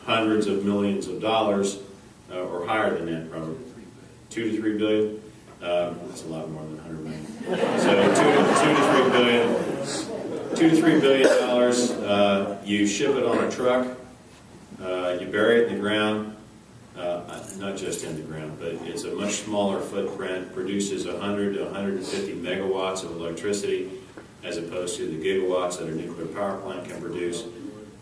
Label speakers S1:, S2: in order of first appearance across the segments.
S1: hundreds of millions of dollars, or higher than that probably. 2 to 3 billion. That's a lot more than 100 million. So 2 to 3 billion dollars. You ship it on a truck. You bury it in the ground. Not just in the ground, but it's a much smaller footprint. Produces 100 to 150 megawatts of electricity, as opposed to the gigawatts that a nuclear power plant can produce.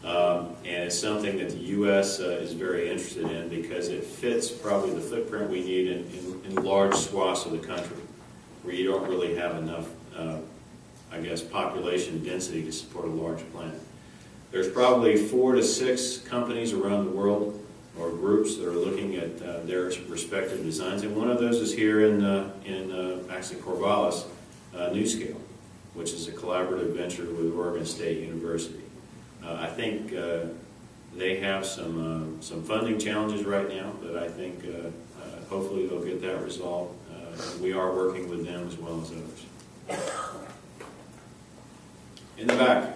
S1: And it's something that the U.S. Is very interested in because it fits probably the footprint we need in large swaths of the country where you don't really have enough, I guess, population density to support a large plant. There's probably 4 to 6 companies around the world or groups that are looking at their respective designs, and one of those is here in actually Corvallis, NuScale, which is a collaborative venture with Oregon State University. I think they have some funding challenges right now, but I think hopefully they'll get that resolved. We are working with them as well as others. In the back.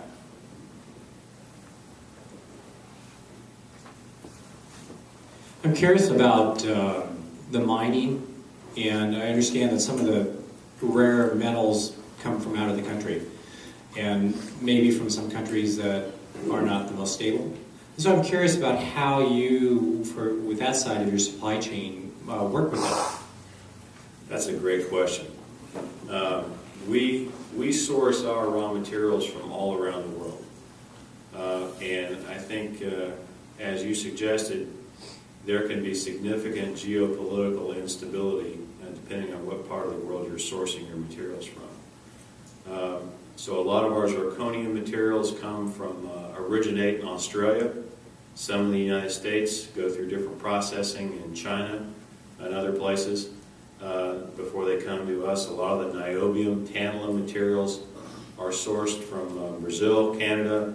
S2: I'm curious about the mining, and I understand that some of the rare metals come from out of the country, and maybe from some countries that are not the most stable. So I'm curious about how you, with that side of your supply chain, work with that.
S1: That's a great question. We source our raw materials from all around the world, and I think, as you suggested, there can be significant geopolitical instability depending on what part of the world you're sourcing your materials from. So a lot of our zirconium materials originate in Australia. Some in the United States go through different processing in China and other places before they come to us. A lot of the niobium, tantalum materials are sourced from Brazil, Canada,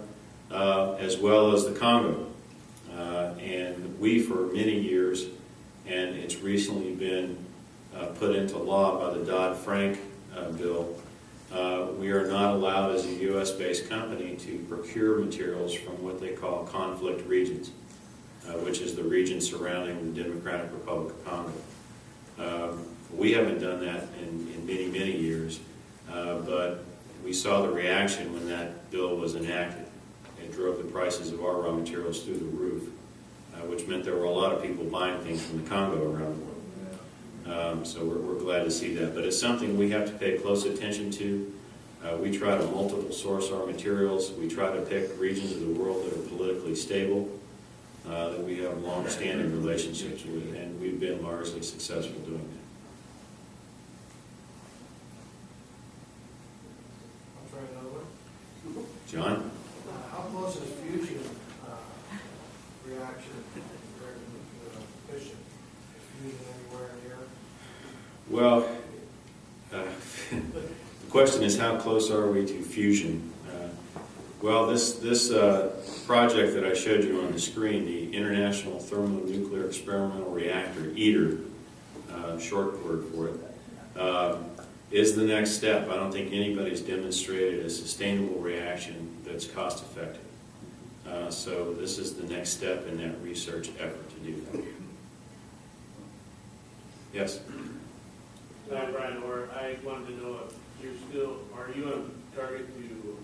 S1: as well as the Congo. And we, for many years, and it's recently been put into law by the Dodd-Frank bill, we are not allowed as a U.S.-based company to procure materials from what they call conflict regions, which is the region surrounding the Democratic Republic of Congo. We haven't done that in many, many years, but we saw the reaction when that bill was enacted. It drove the prices of our raw materials through the roof, which meant there were a lot of people buying things from the Congo around the world. So we're glad to see that. But it's something we have to pay close attention to. We try to multiple source our materials. We try to pick regions of the world that are politically stable, that we have long-standing relationships with, and we've been largely successful doing that.
S3: I'll try another one.
S1: John?
S3: How close is fusion reaction compared to fission? Is fusion anywhere near?
S1: Well, the question is, how close are we to fusion? Well, this project that I showed you on the screen, the International Thermonuclear Experimental Reactor, ITER, short word for it, is the next step. I don't think anybody's demonstrated a sustainable reaction that's cost effective. So this is the next step in that research effort to do that. Yes?
S4: Hi, Brian Orr. I wanted to know if are you on target to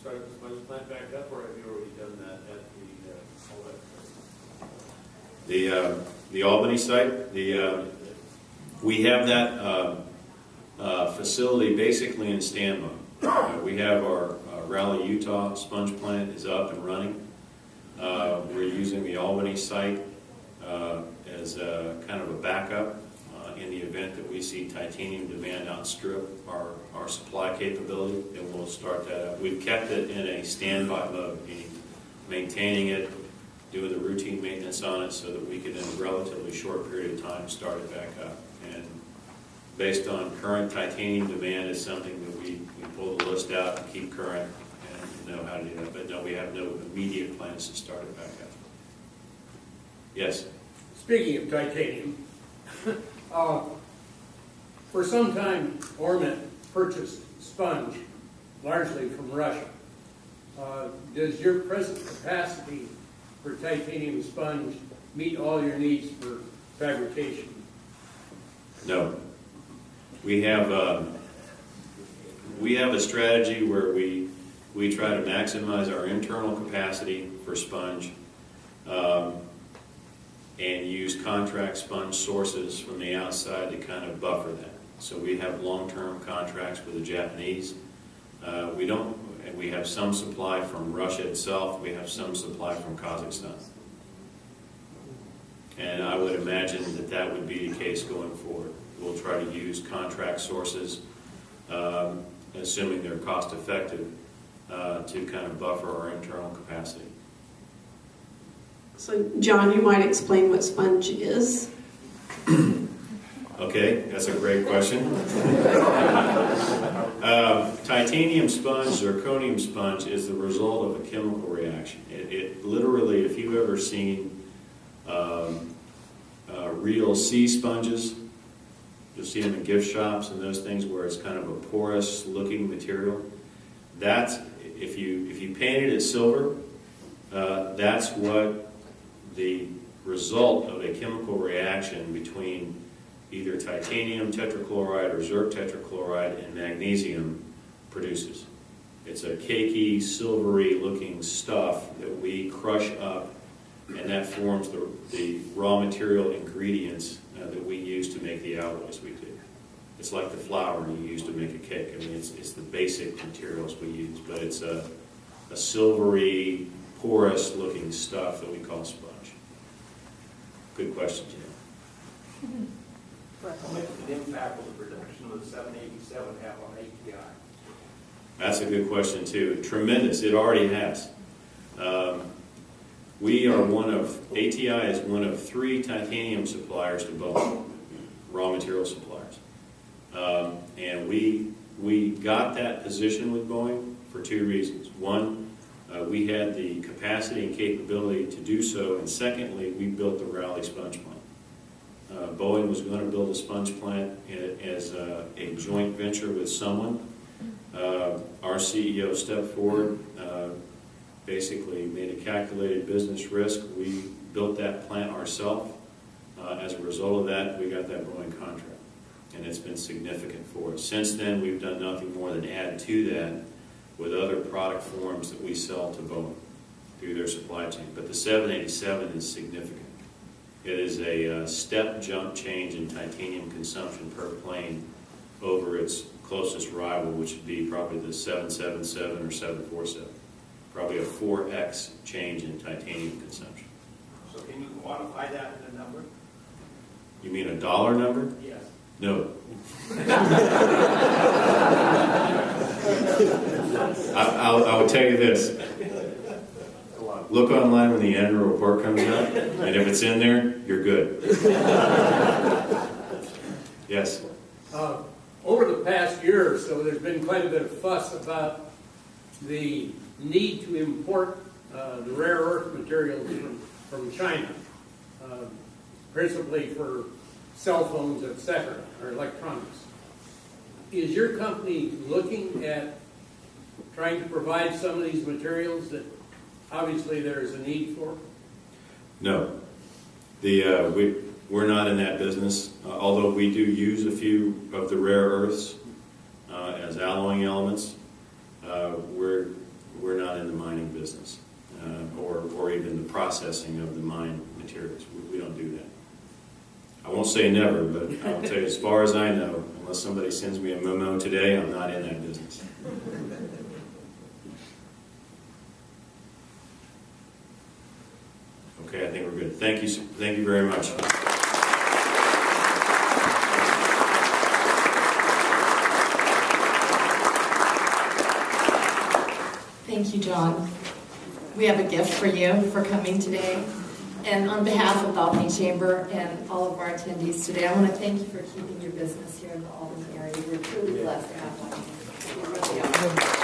S4: start the sponge plant back up, or have you already done that at the Albany site?
S1: The Albany site, we have that facility basically in standby. We have our Raleigh, Utah sponge plant is up and running. We're using the Albany site as a kind of a backup in the event that we see titanium demand outstrip our supply capability, then we'll start that up. We've kept it in a standby mode, meaning maintaining it, doing the routine maintenance on it so that we can in a relatively short period of time start it back up. And based on current titanium demand is something that we pull the list out and keep current and know how to do that. But no, we have no immediate plans to start it back up. Yes?
S5: Speaking of titanium, for some time, Ormet purchased sponge largely from Russia. Does your present capacity for titanium sponge meet all your needs for fabrication?
S1: No. We have a strategy where we try to maximize our internal capacity for sponge and use contract sponge sources from the outside to kind of buffer that. So we have long-term contracts with the Japanese. We have some supply from Russia itself. We have some supply from Kazakhstan. And I would imagine that that would be the case going forward. We'll try to use contract sources, assuming they're cost effective, to kind of buffer our internal capacity.
S6: So, John, you might explain what sponge is?
S1: Okay, that's a great question. Titanium sponge, zirconium sponge, is the result of a chemical reaction. It literally, if you've ever seen real sea sponges, you'll see them in gift shops and those things where it's kind of a porous looking material. That's, if you painted it silver, that's what the result of a chemical reaction between either titanium tetrachloride or zirc tetrachloride and magnesium produces. It's a cakey, silvery looking stuff that we crush up, and that forms the raw material ingredients that we use to make the alloys we do. It's like the flour you use to make a cake. I mean, it's the basic materials we use, but it's a silvery, porous looking stuff that we call sponge. Good question, Jim.
S7: What impact will the production of the 787 have on ATI?
S1: That's a good question too. Tremendous. It already has. ATI is one of 3 titanium suppliers to Boeing, raw material suppliers. And we got that position with Boeing for 2 reasons. One, we had the capacity and capability to do so, and secondly, we built the Raleigh sponge plant. Boeing was going to build a sponge plant as a joint venture with someone. Our CEO stepped forward, basically made a calculated business risk. We built that plant ourselves. As a result of that, we got that Boeing contract, and it's been significant for us. Since then, we've done nothing more than add to that with other product forms that we sell to Boeing through their supply chain. But the 787 is significant. It is a step jump change in titanium consumption per plane over its closest rival, which would be probably the 777 or 747. Probably a 4x change in titanium consumption.
S7: So can you quantify that in a number?
S1: You mean a dollar number?
S7: Yes.
S1: No. I will tell you this. Look online when the annual report comes out, and if it's in there, you're good. Yes?
S5: Over the past year or so, there's been quite a bit of fuss about the need to import the rare earth materials from China, principally for cell phones, etc., or electronics. Is your company looking at trying to provide some of these materials that obviously there is a need for?
S1: No. We're not in that business, although we do use a few of the rare earths as alloying elements. We're not in the mining business or even the processing of the mine materials. We don't do that. I won't say never, but I'll tell you, as far as I know, unless somebody sends me a memo today, I'm not in that business. Okay, I think we're good. Thank you very much.
S8: Thank you, John. We have a gift for you for coming today. And on behalf of the Albany Chamber and all of our attendees today, I want to thank you for keeping your business here in the Albany area. We're truly blessed to have one. We really are.